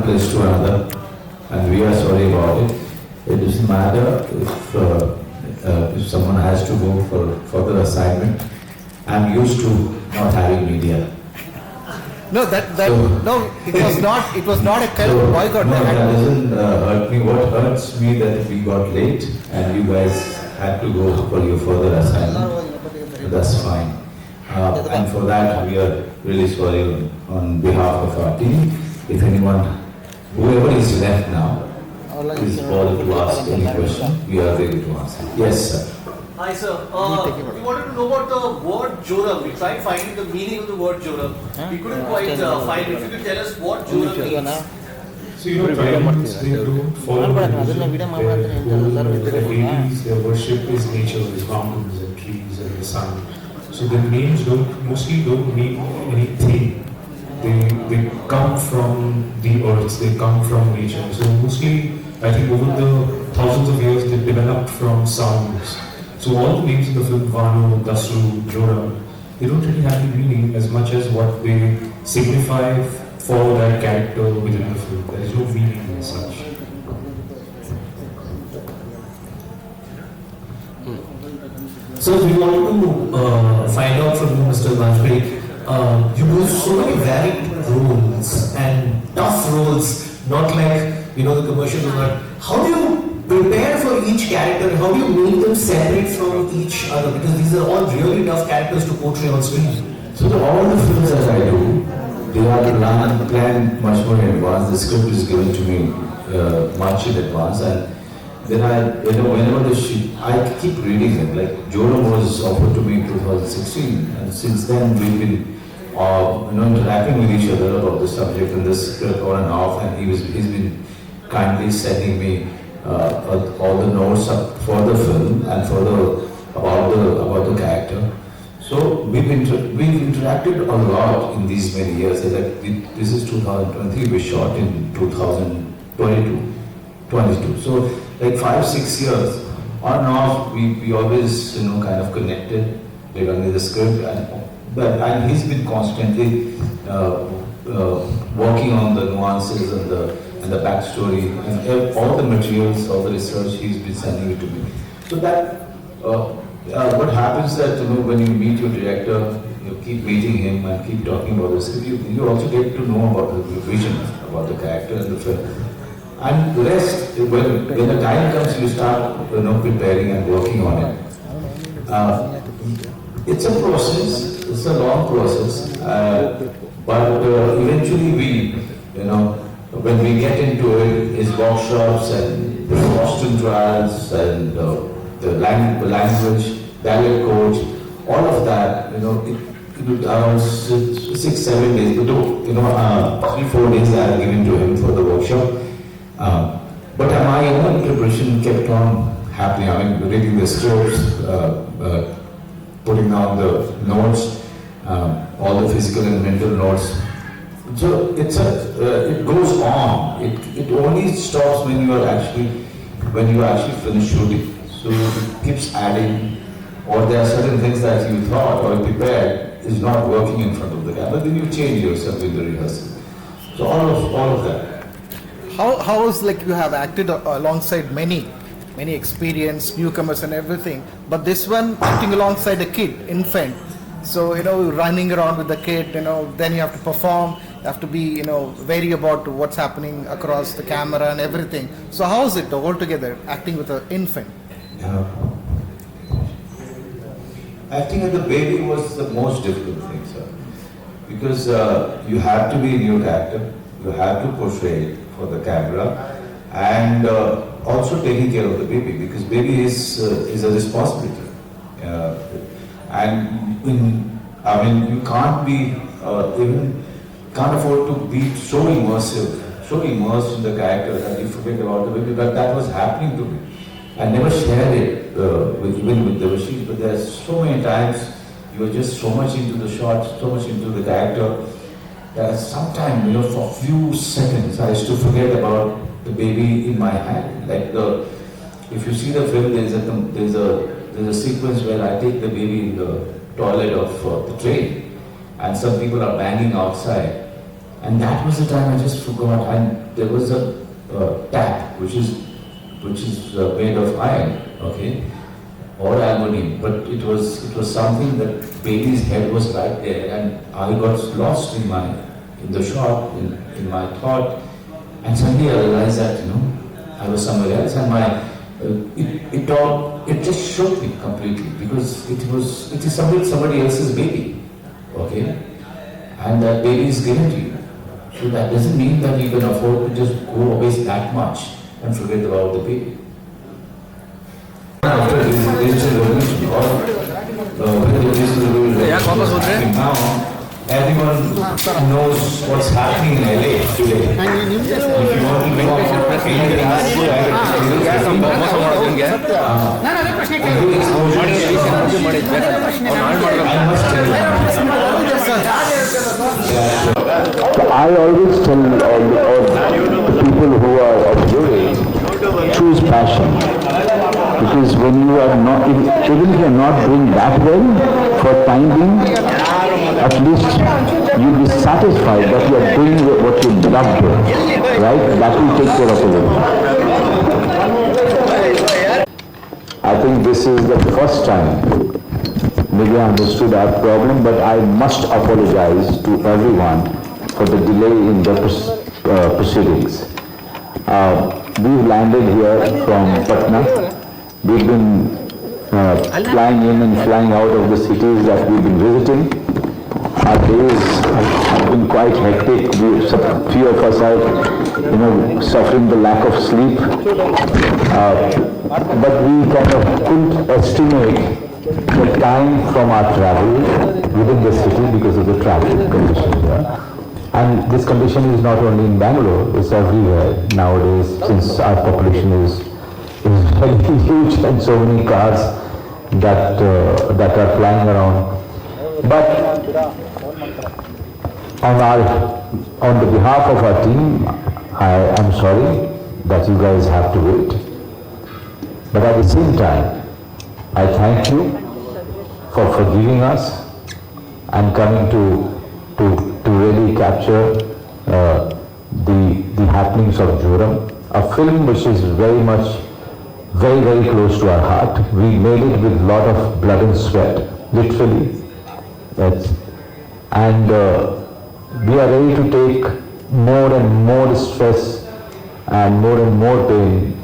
one place to another, and we are sorry about it. It doesn't matter if someone has to go for further assignment. I'm used to not having media. No, it was not a kind of boycott. No, that doesn't hurt me. What hurts me that we got late and you guys had to go for your further assignment. That's fine. And for that, we are really sorry on behalf of our team. If anyone, whoever is left now, is bothered to ask any question, we are ready to answer. Yes, sir. Hi, sir. We wanted to know about the word Joram. We tried finding the meaning of the word Joram. We couldn't quite find it. If you could tell us what Joram means. So you know, Chinese, they don't follow religion. Their deities, their worship is nature, is mountains and trees and the sun. So the names mostly don't mean anything. They come from the earth, they come from nature. So mostly, I think over the thousands of years, they developed from sounds. So all the names in the film, Vanu, Dasru, Joram, they don't really have any meaning as much as what they signify for that character within the film. There is no meaning as such. So we wanted to find out from you, Mr. Bajpayee, you do so many varied roles and tough roles, not like, the commercial one. How do you prepare for each character? How do you make them separate from each other? Because these are all really tough characters to portray on screen. So all the films that I do, they are planned much more in advance. The script is given to me much in advance, and then whenever the shoot, I keep reading it. Like Joram was offered to me in 2016, and since then we've been interacting with each other about the subject and this script on and off, and he's been kindly sending me all the notes up for the film and for about the character. So we've interacted a lot in these many years. Like this is 2023. We shot in 22. So like 5-6 years on and off, we always kind of connected regarding the script, and he's been constantly working on the nuances and the backstory and all the materials, all the research. He's been sending it to me. So that what happens that when you meet your director, you keep meeting him and keep talking about the script. You also get to know about the vision, about the character and the film. And the rest, when the time comes, you start preparing and working on it. It's a process. It's a long process, but eventually when we get into it, is workshops and the costume trials and the language, ballet coach, all of that. It around 6-7 days, but 3-4 days I have given to him for the workshop. But my own preparation kept on happening. I mean, reading the scripts, putting down the notes, all the physical and mental notes. So it goes on. It only stops when you actually finish shooting. So it keeps adding, or there are certain things that you thought or prepared is not working in front of the camera. Then you change yourself in the rehearsal. So all of that. How is like you have acted alongside many experienced newcomers and everything, but this one acting alongside a kid, infant. So running around with the kid, then you have to perform. You have to be wary about what's happening across the camera and everything. So how is it altogether acting with an infant? Acting as a baby was the most difficult thing, sir, because you have to be a new actor. You have to portray it for the camera, and also taking care of the baby, because baby is a responsibility, and you can't afford to be so immersed in the character that you forget about the baby. But that was happening to me. I never shared it even with the machine, but there's so many times you are just so much into the shot, so much into the character, that sometimes, for a few seconds, I used to forget about the baby in my hand. Like if you see the film, there's a sequence where I take the baby in the toilet of the train, and some people are banging outside, And that was the time I just forgot. And there was a tap which is made of iron, okay, or aluminum. But it was something that baby's head was right there, and I got lost in the shop, in my thought, and suddenly I realized that I was somewhere else, and it just shook me completely, because it is somebody else's baby, okay, and that baby is given to you. So that doesn't mean that you can afford to just go away that much and forget about the baby. After the digital revolution, or when the digital revolution is happening now, everyone knows what's happening in LA today. If you want to know I always tell all the people who are of your age, choose passion. Because when you are not, even if you are not doing that well, for time being, at least you'll be satisfied that you are doing what you love doing, right? That will take care of it. I think this is the first time maybe I understood our problem, but I must apologize to everyone for the delay in the proceedings. We've landed here from Patna. We've been flying in and flying out of the cities that we've been visiting. Our days have been quite hectic. Few of us are, suffering the lack of sleep. But we kind of couldn't estimate the time from our travel within the city because of the traffic conditions here. And this condition is not only in Bangalore, it's everywhere nowadays, since our population is very huge and so many cars that are flying around. But on the behalf of our team, I am sorry that you guys have to wait. But at the same time, I thank you for forgiving us and coming to really capture the happenings of Joram, a film which is very very close to our heart. We made it with a lot of blood and sweat, literally. And we are ready to take more and more stress and more pain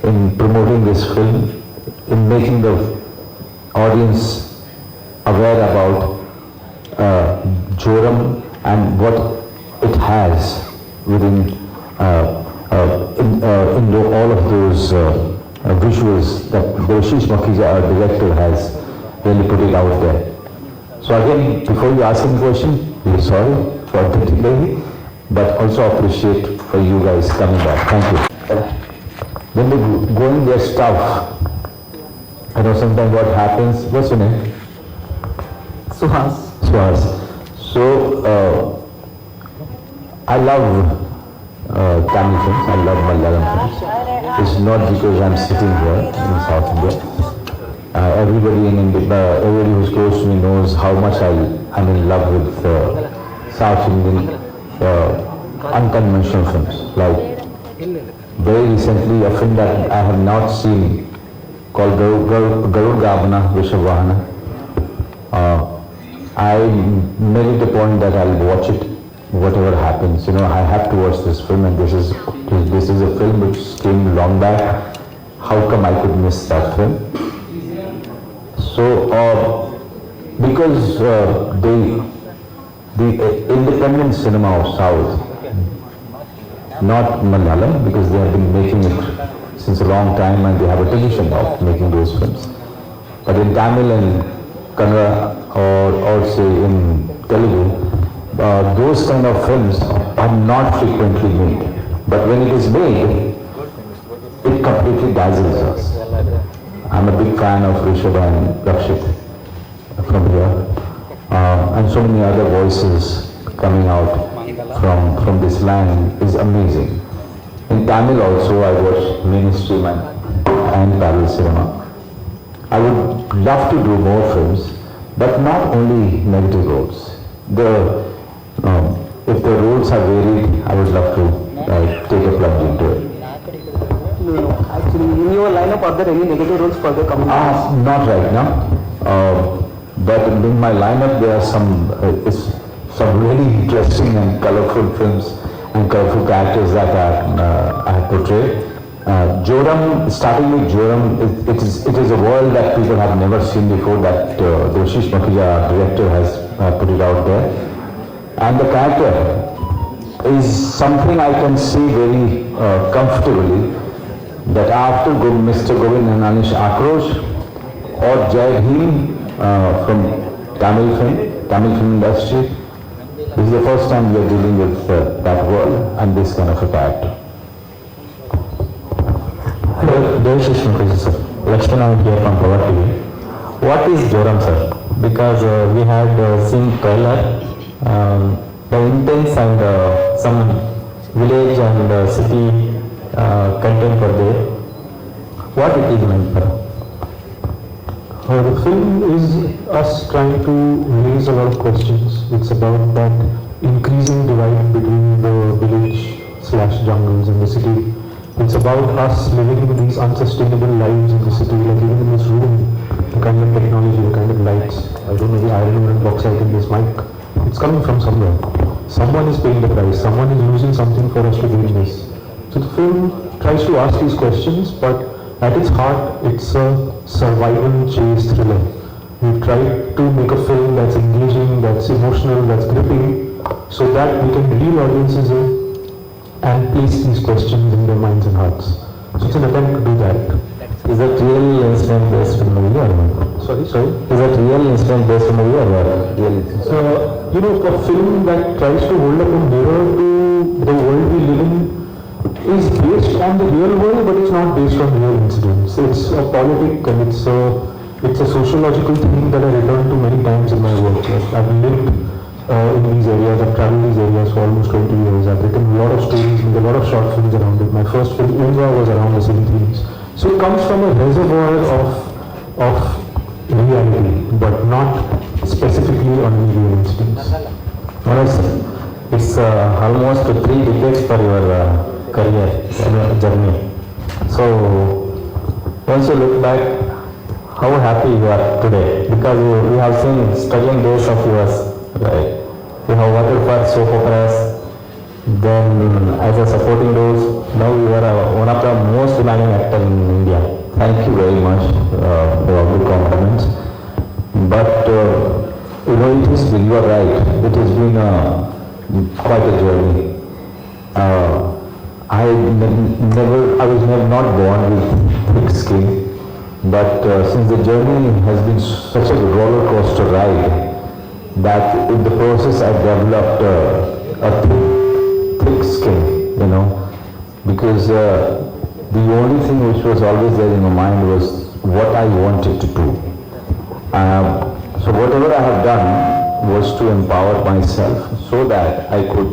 in promoting this film, in making the audience aware about Joram and what it has within in all of those visuals that Ashish Makhija, our director, has really put it out there. So again, before you ask any question, we're sorry for the delay, but also appreciate for you guys coming back. Thank you. When they go in their stuff, sometimes what happens, what's your name? Suhas. So, I love Tamil films, I love Malayalam films. It's not because I'm sitting here in South India. Everybody in India, everybody who's close to me knows how much I'm in love with South Indian unconventional films. Like very recently, a film that I have not seen called Garud Gavana Vishavahana. I made it a point that I'll watch it, whatever happens. I have to watch this film, and this is a film which came long back. How come I could miss that film? So, because the independent cinema of South, not Malayalam, because they have been making it since a long time and they have a tradition of making those films. But in Tamil and Kannada or say in Telugu, those kind of films are not frequently made. But when it is made, it completely dazzles us. I'm a big fan of Rishabh and Rakshit from here, and so many other voices coming out from this land is amazing. In Tamil also, I watch mainstream and parallel cinema. I would love to do more films, but not only negative roles. if the roles are varied, I would love to take a plunge into it. Actually, in your lineup, are there any negative roles for the coming years? Not right now. But in my lineup, there are some really interesting and colorful films and colorful characters that I have portrayed. Joram, starting with Joram, it is a world that people have never seen before, that Doshish Makhija, director, has put it out there. And the character is something I can see very comfortably, that after Mr. Govind and Anish Akrosh or Jai Bhim from Tamil film industry, this is the first time we are dealing with that world and this kind of a character. Hello, Doshish Makhija sir. Lakshman here from Power TV. What is Joram sir? Because we had seen trailer, the intense and some village and city content were there. What it is meant for? The film is us trying to raise a lot of questions. It's about that increasing divide between the village/jungles and the city. It's about us living in these unsustainable lives in the city, like even in this room, the kind of technology, the kind of lights. I don't know the iron and bauxite in this mic. It's coming from somewhere. Someone is paying the price. Someone is losing something for us to do this. So the film tries to ask these questions, but at its heart, it's a survival chase thriller. We've tried to make a film that's engaging, that's emotional, that's gripping, so that we can reel audiences in and place these questions in their minds and hearts. So it's an attempt to do that. Is that real incident based movie or what? Sorry? Is that real incident based movie or what? A film that tries to hold up a mirror to the world we live in is based on the real world, but it's not based on real incidents. It's a politic and it's a sociological theme that I return to many times in my work. I've lived in these areas, I've traveled these areas for almost 20 years. I've written a lot of stories, made a lot of short films around it. My first film, Unga, was around the same themes. So it comes from a reservoir of reality, but not specifically on any real incidents. Manoj, it's almost 3 decades for your career journey. So once you look back, how happy you are today? Because we have seen struggling days of yours, right? You have worked for soap operas, then as a supporting roles, now you are one of the most demanding actors in India. Thank you very much for all the compliments. But you are right. It has been quite a journey. I was not born with thick skin, but since the journey has been such a roller coaster ride, that in the process I developed a thick skin, because the only thing which was always there in my mind was what I wanted to do. So whatever I have done was to empower myself so that I could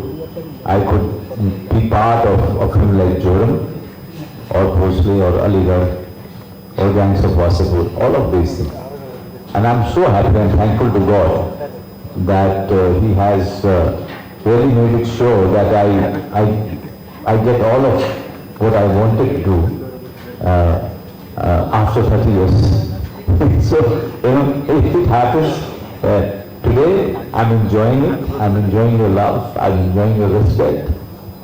be part of a film like Joram or Bhosle or Aligarh or Gangs of Wasseypur, all of these things. And I'm so happy and thankful to God that He has really made it sure that I get all of what I wanted to do after 30 years. So, if it happens, today I'm enjoying it, I'm enjoying your love, I'm enjoying your respect,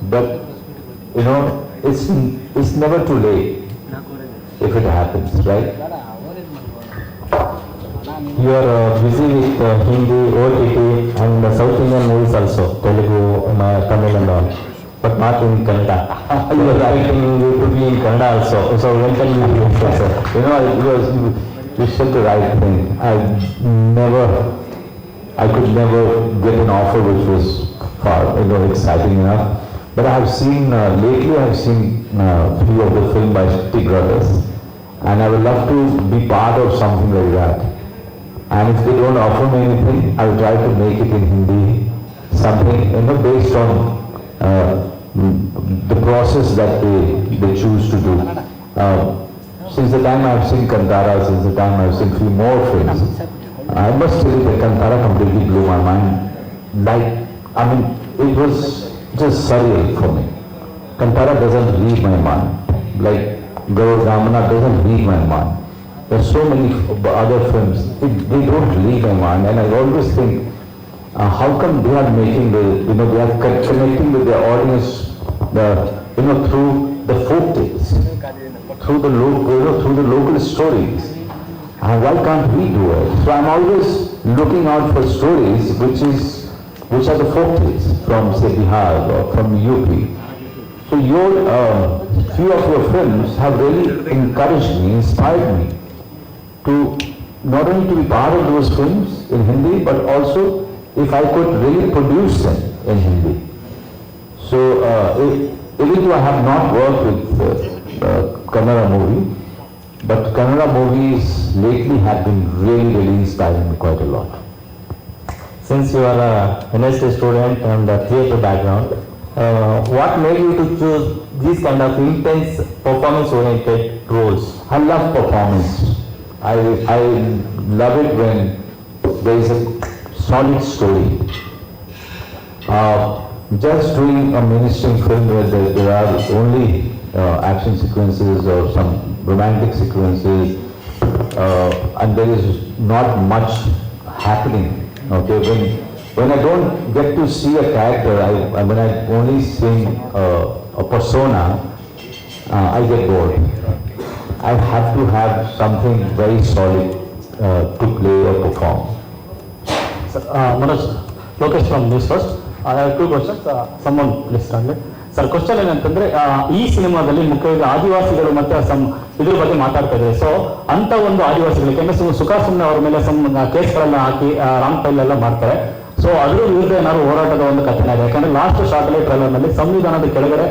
but it's never too late if it happens, right? You are busy with Hindi, OTT and South Indian movies also, Telugu, Tamil and all, but not in Kannada. You are writing, you could be in Kannada also, so when can you do it? You said the right thing. I could never get an offer which was exciting enough. But I have seen, lately I have seen a few of the film by Shakti Brothers, and I would love to be part of something like that. And if they don't offer me anything, I will try to make it in Hindi, something based on the process that they choose to do. Since the time I have seen Kantara, since the time I have seen few more films, I must say that Kantara completely blew my mind. it was just surreal for me. Kantara doesn't leave my mind. Like Gaurav Ramana doesn't leave my mind. There's so many other films, they don't leave my mind, and I always think, how come they are making they are connecting with their audience, through the folk tales, through the local stories. And why can't we do it? So I'm always looking out for stories which are the folk tales from say Bihar or from UP. So few of your films have really encouraged me, inspired me to not only to be part of those films in Hindi, but also if I could really produce them in Hindi. So even though I have not worked with Kannada movie, but Kannada movies lately have been really inspiring me quite a lot. Since you are a university student and a theatre background, what made you to choose these kind of intense performance-oriented roles? I love performance. I love it when there is a solid story. Just doing a mainstream film where there are only action sequences or some romantic sequences and there is not much happening. Okay, when I don't get to see a character, when I only see a persona, I get bored. I have to have something very solid to play or perform. Manoj, Lokesh from News First. I have two questions. Someone please stand it. Sir question ಏನಂತಂದ್ರೆ ಈ ಸಿನಿಮಾದಲ್ಲಿ ಮುಖ್ಯವಾಗಿ ಆದಿವಾಸಿಗಳು ಮತ್ತೆ ಇದ್ರ ಬಗ್ಗೆ ಮಾತಾಡ್ತಾ ಇದ್ದಾರೆ. So ಅಂತ ಒಂದು ಆದಿವಾಸಿಗಳಿಗೆ ಯಾಕಂದ್ರೆ ಸುಖಾಸುಮ್ನೆ ಅವ್ರ ಮೇಲೆ ಕೇಸ್ಗಳನ್ನ ಹಾಕಿ ರಾಂಗ್ ಫೈಲ್ ಎಲ್ಲ ಮಾಡ್ತಾರೆ. ಸೊ ಅದ್ರ ವಿರುದ್ಧ ಏನಾದ್ರು ಹೋರಾಟದ ಒಂದು ಕಥೆ ಇದೆ. ಯಾಕಂದ್ರೆ ಲಾಸ್ಟ್ ಶಾರ್ಟ್ ಅಲ್ಲಿ ಟ್ರೈಲರ್ ನಲ್ಲಿ ಸಂವಿಧಾನದ ಕೆಳಗಡೆ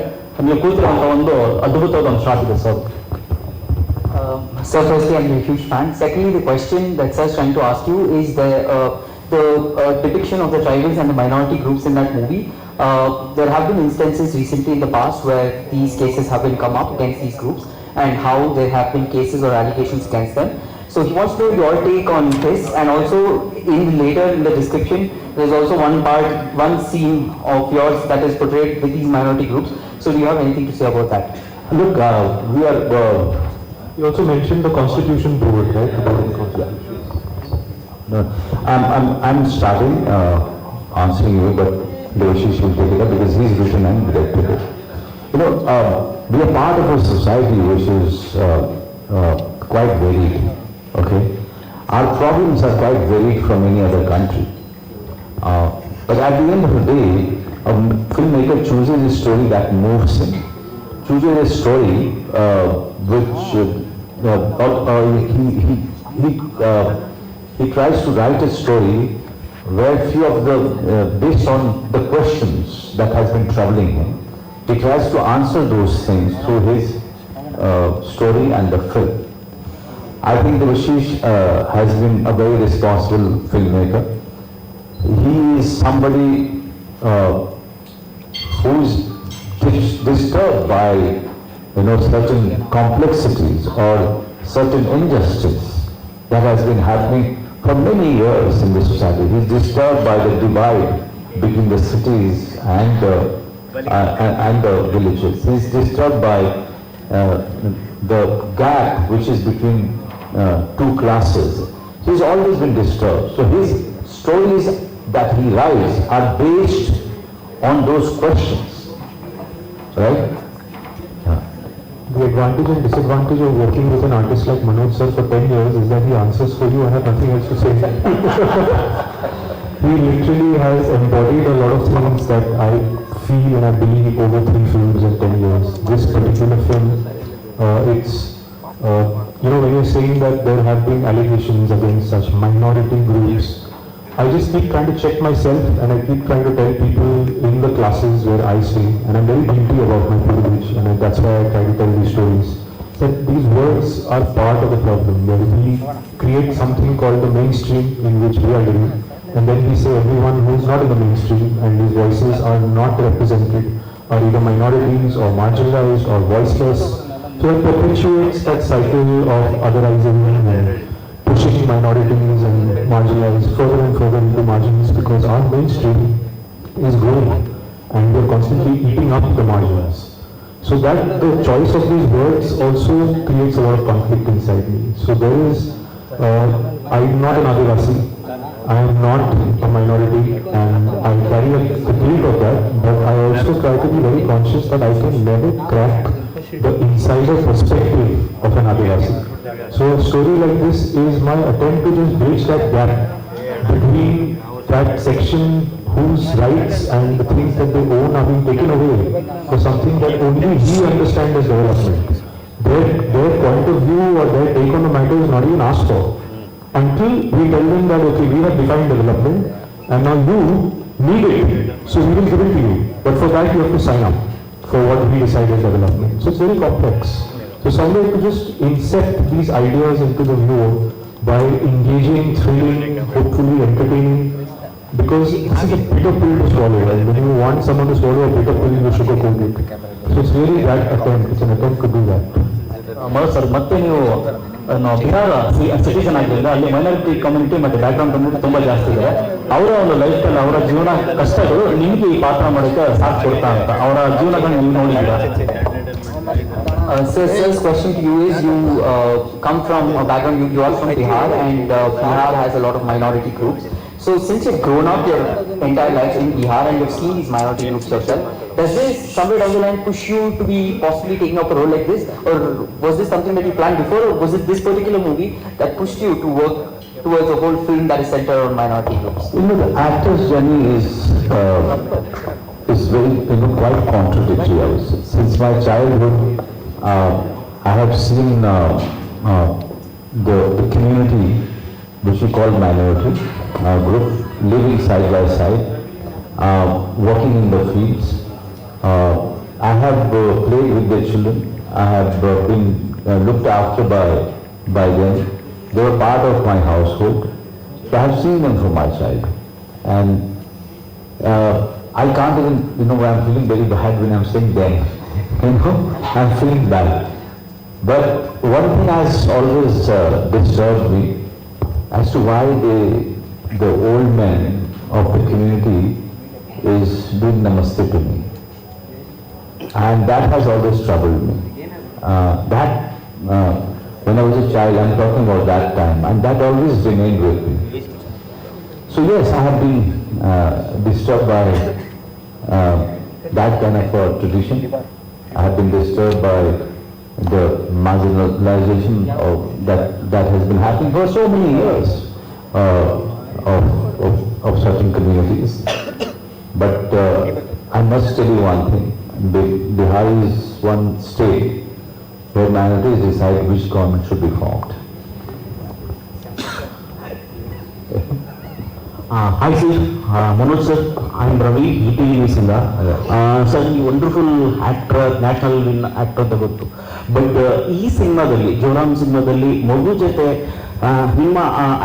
ನೀವು ಕೂತಿರುವಂತ ಒಂದು ಅದ್ಭುತವಾದ ಒಂದು ಶಾರ್ಟ್ ಇದೆ sir. So firstly, I'm a huge fan. Secondly, the question that sir is trying to ask you is the depiction of the tribals and the minority groups in that movie. There have been instances recently in the past where these cases have been come up against these groups and how there have been cases or allegations against them. So he wants to know your take on this, and also later in the description there's also one scene of yours that is portrayed with these minority groups. So do you have anything to say about that? Look, You also mentioned the Constitution Board, right? About the Constitution. No, I'm starting answering you, but Devashish will take it up because he's written and directed it. We are part of a society which is quite varied. Okay, our problems are quite varied from any other country. But at the end of the day, a filmmaker chooses a story that moves him, chooses a story which he tries to write a story where few of based on the questions that has been troubling him, he tries to answer those things through his story and the film. I think Devashish has been a very responsible filmmaker. He is somebody who is disturbed by certain complexities or certain injustice that has been happening for many years in the society. He is disturbed by the divide between the cities and the villages. He is disturbed by the gap which is between two classes. He has always been disturbed. So his stories that he writes are based on those questions, right? The advantage and disadvantage of working with an artist like Manoj sir for 10 years is that he answers for you. I have nothing else to say. He literally has embodied a lot of things that I feel and I believe over 3 films in 10 years. This particular film, when you're saying that there have been allegations against such minority groups, I just keep trying to check myself and I keep trying to tell people in the classes where I stay, and I'm very guilty about my privilege, and that's why I try to tell these stories, that these words are part of the problem, where we create something called the mainstream in which we are living, and then we say everyone who is not in the mainstream and whose voices are not represented are either minorities or marginalized or voiceless. So it perpetuates that cycle of otherizing and pushing minorities and marginalized further and further into margins, because our mainstream is growing. and they're constantly eating up the margins. So that the choice of these words also creates a lot of conflict inside me. So there is, I'm not an Adivasi, I am not a minority, and I carry the guilt of that, but I also try to be very conscious that I can never crack the insider perspective of an Adivasi. So a story like this is my attempt to just bridge that gap between that section whose rights and the things that they own are being taken away for something that only we understand as development. Their point of view or their take on the matter is not even asked for. Until we tell them that, okay, we have defined development and now you need it, so we will give it to you. But for that you have to sign up for what we decide is development. So it's very complex. So somewhere to just incept these ideas into the viewer by engaging, thrilling, hopefully entertaining, because this is a bitter pill to swallow, and when you want someone to swallow a bitter pill, you sugarcoat it. So it's really that attempt, it's an attempt to do that. Manoj sir, ಮತ್ತೆ ನೀವು Bihar citizen ಆಗಿದ್ದರಿಂದ ಅಲ್ಲಿ minority community ಮತ್ತು background community ತುಂಬ ಜಾಸ್ತಿ ಇದೆ. ಅವರ ಒಂದು ಲೈಫ್ ಸ್ಟೈಲ್, ಅವರ ಜೀವನ ಕಷ್ಟಗಳು ನಿಮಗೆ ಈ ಪಾತ್ರ ಮಾಡೋಕ್ಕೆ ಸಾಥ್ ಕೊಡ್ತಾ ಅಂತ ಅವರ ಜೀವನಗಳನ್ನ ನೀವು ನೋಡಿದ್ದೀರಾ? Sir's question to you is, you come from a background, you are from Bihar, and Bihar has a lot of minority groups. So since you've grown up your entire life in Bihar and you've seen these minority groups yourself, does this somewhere down the line push you to be possibly taking up a role like this, or was this something that you planned before, or was it this particular movie that pushed you to work towards a whole film that is centered on minority groups? You know, the actor's journey is very, quite contradictory, I would say. Since my childhood, I have seen the community, which we call minority group, living side by side, working in the fields. I have played with the children. I have been looked after by them. They were part of my household. So I have seen them from my child. And I can't even, I'm feeling very bad when I'm saying them. I'm feeling bad. But one thing has always disturbed me as to why the old man of the community is doing namaste to me. And that has always troubled me. When I was a child, I'm talking about that time, and that always remained with me. So yes, I have been disturbed by that kind of a tradition. I have been disturbed by the marginalization that has been happening for so many years of certain communities. But I must tell you one thing. Bihar is one state where minorities decide which government should be formed. Hi sir, Manoj sir, I am Ravi, ETV News ಇಂದ. Sir, ಈ wonderful actor, national win actor ಅಂತ ಗೊತ್ತು. But ಈ ಸಿನಿಮಾದಲ್ಲಿ, ಜೋರಾಮ್ ಸಿನಿಮಾದಲ್ಲಿ ಮಗು ಜೊತೆ ನಿಮ್ಮ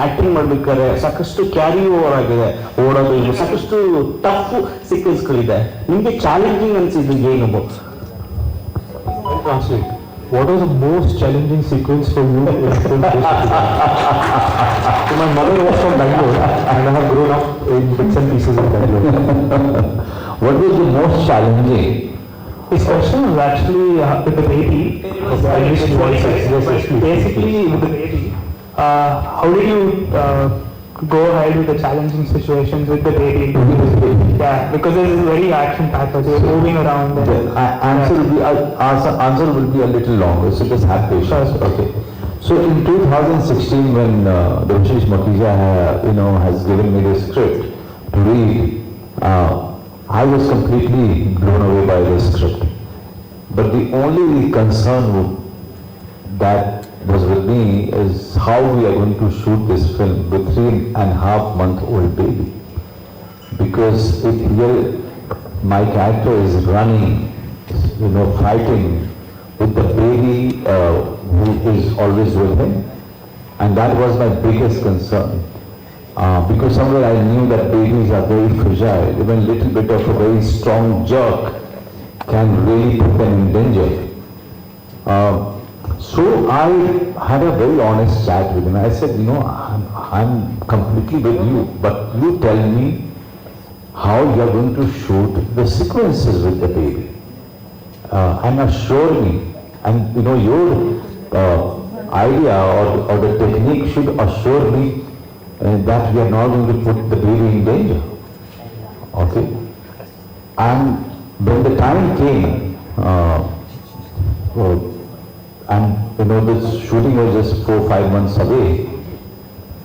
ಆಕ್ಟಿಂಗ್ ಮಾಡ್ಬೇಕಾದ್ರೆ ಸಾಕಷ್ಟು ಕ್ಯಾರಿ ಓವರ್ ಆಗಿದೆ, ಓಡೋದು, ಸಾಕಷ್ಟು ಟಫ್ ಸೀಕ್ವೆನ್ಸ್ಗಳಿದೆ. ನಿಮಗೆ ಚಾಲೆಂಜಿಂಗ್ ಅನ್ಸಿದ್ದು ಏನು? What was the most challenging sequence for you in film? So my mother was from Bangalore and I have grown up in bits and pieces in Bangalore. What was the most challenging? His question was actually with the baby. Basically with the baby, how did you go ahead with the challenging situations with the baby? Yeah, because it is very action-packed, you're moving around. Answer will be a little longer, so just have patience. Okay. So in 2016, when Dr. Makija has given me the script to read, I was completely blown away by the script. But the only concern that was with me is how we are going to shoot this film with 3.5-month-old baby. Because if my character is running, fighting with the baby who is always with him, and that was my biggest concern. Because somewhere I knew that babies are very fragile. Even a little bit of a very strong jerk can really put them in danger. So I had a very honest chat with him. I said, I'm completely with you, but you tell me how you are going to shoot the sequences with the baby. And assure me, and your idea or the technique should assure me that we are not going to put the baby in danger. Okay? And when the time came, and this shooting was just 4 or 5 months away,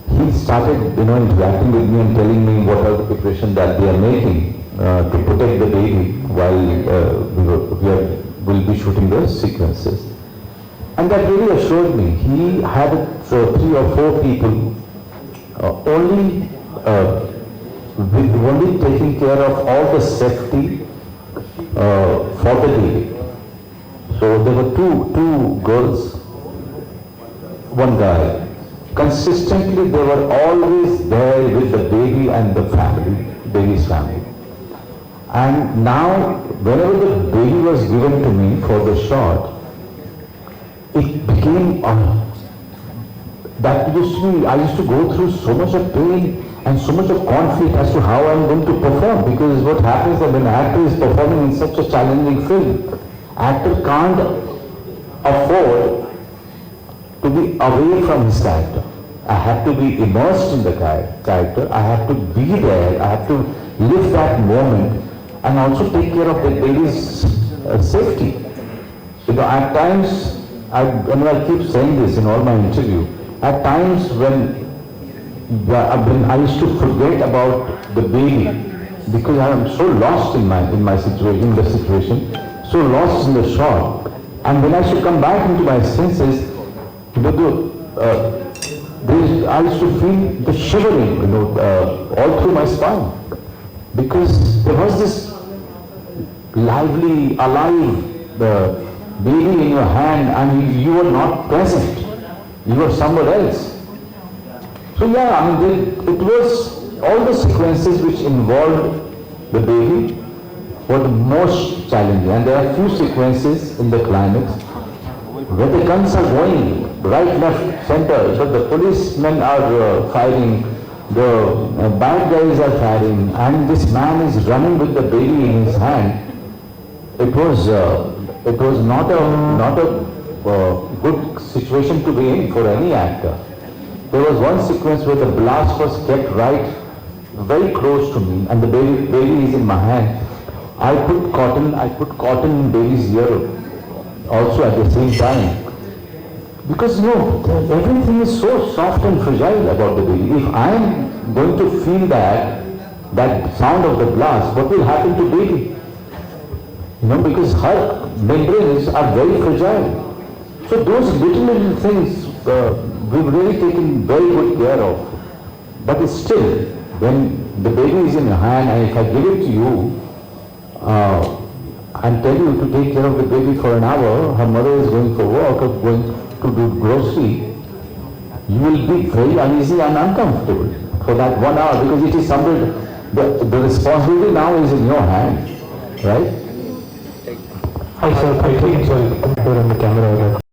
he started interacting with me and telling me what are the preparations that they are making to protect the baby while we'll be shooting the sequences. And that really assured me. He had 3 or 4 people only taking care of all the safety for the baby. So there were two girls, one guy. Consistently they were always there with the baby and the family, baby's family. And now whenever the baby was given to me for the shot, it became I used to go through so much of pain and so much of conflict as to how I'm going to perform, because what happens is when an actor is performing in such a challenging film, actor can't afford to be away from his character. I have to be immersed in the character, I have to be there, I have to live that moment and also take care of the baby's safety. At times, I keep saying this in all my interviews, at times when I used to forget about the baby because I am so lost in my situation, so lost in the shot, and when I should come back into my senses, I used to feel the shivering, all through my spine, because there was this lively, alive baby in your hand, and you were not present. You were somewhere else. So it was all the sequences which involved the baby were the most challenging, and there are few sequences in the climax where the guns are going right, left, center, but the policemen are firing, the bad guys are firing, and this man is running with the baby in his hand. It was not a good situation to be in for any actor. There was one sequence where the blast was kept right very close to me, and the baby is in my hand. I put cotton in baby's ear also at the same time. Because everything is so soft and fragile about the baby. If I am going to feel that sound of the blast, what will happen to baby? Because her membranes are very fragile. So those little things we've really taken very good care of. But it's still, when the baby is in your hand, and if I give it to you and tell you to take care of the baby for an hour, her mother is going for work or going to do grocery, you will be very uneasy and uncomfortable for that 1 hour, because it is somebody, the responsibility now is in your hand, right? Hi sir, I think sorry, on the camera.